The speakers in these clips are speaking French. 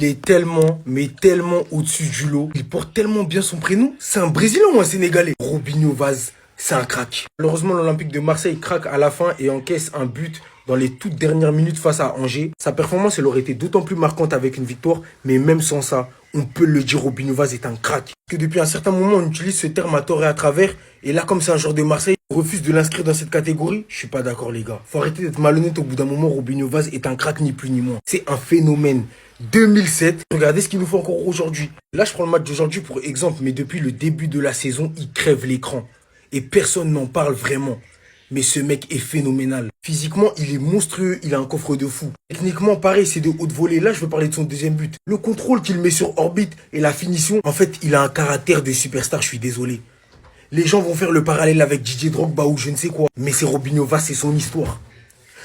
Il est tellement, mais tellement au-dessus du lot. Il porte tellement bien son prénom. C'est un Brésilien ou un Sénégalais? Robinho Vaz, c'est un crack. Malheureusement, l'Olympique de Marseille craque à la fin et encaisse un but dans les toutes dernières minutes face à Angers. Sa performance, elle aurait été d'autant plus marquante avec une victoire, mais même sans ça, on peut le dire, Robinho Vaz est un crack. Que depuis un certain moment, on utilise ce terme à tort et à travers, et là, comme c'est un joueur de Marseille, on refuse de l'inscrire dans cette catégorie. Je suis pas d'accord, les gars. Faut arrêter d'être malhonnête au bout d'un moment. Robinho Vaz est un crack, ni plus ni moins. C'est un phénomène. 2007, regardez ce qu'il nous fait encore aujourd'hui. Là, je prends le match d'aujourd'hui pour exemple, mais depuis le début de la saison, il crève l'écran. Et personne n'en parle vraiment. Mais ce mec est phénoménal. Physiquement, il est monstrueux, il a un coffre de fou. Techniquement, pareil, c'est de haute volée. Là, je veux parler de son deuxième but. Le contrôle qu'il met sur orbite et la finition, en fait, il a un caractère de superstar, je suis désolé. Les gens vont faire le parallèle avec Didier Drogba ou je ne sais quoi. Mais c'est Robinho Vaz, c'est son histoire.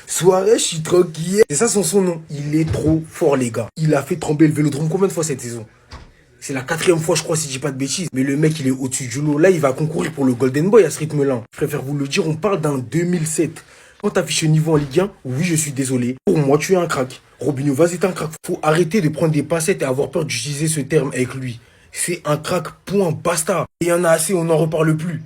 Soirée, je suis tranquille. C'est ça son nom. Il est trop fort, les gars. Il a fait trembler le Vélodrome combien de fois cette saison? C'est la 4e fois, je crois, si je dis pas de bêtises. Mais le mec, il est au-dessus du lot. Là, il va concourir pour le Golden Boy à ce rythme-là. Je préfère vous le dire, on parle d'un 2007. Quand t'affiches le niveau en Ligue 1, oui, je suis désolé. Pour moi, tu es un crack. Robinho Vaz est un crack. Faut arrêter de prendre des pincettes et avoir peur d'utiliser ce terme avec lui. C'est un crack, point, basta. Et il y en a assez, on n'en reparle plus.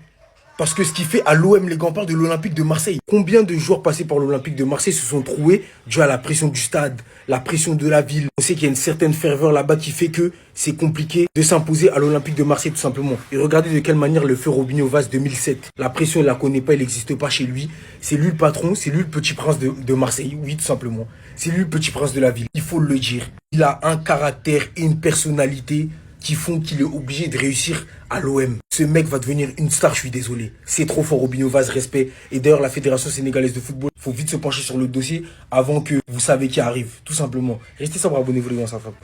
Parce que ce qu'il fait à l'OM, les gars, on parle de l'Olympique de Marseille. Combien de joueurs passés par l'Olympique de Marseille se sont troués dû à la pression du stade, la pression de la ville. On sait qu'il y a une certaine ferveur là-bas qui fait que c'est compliqué de s'imposer à l'Olympique de Marseille tout simplement. Et regardez de quelle manière le fait Robinho Vaz 2007. La pression, il la connaît pas, elle n'existe pas chez lui. C'est lui le patron, c'est lui le petit prince de Marseille, oui tout simplement. C'est lui le petit prince de la ville, il faut le dire. Il a un caractère et une personnalité qui font qu'il est obligé de réussir à l'OM. Ce mec va devenir une star, je suis désolé. C'est trop fort, Robinho Vaz, respect. Et d'ailleurs, la Fédération sénégalaise de football, il faut vite se pencher sur le dossier avant que vous savez qui arrive, tout simplement. Restez sobre, abonnez-vous les gars, ça frappe.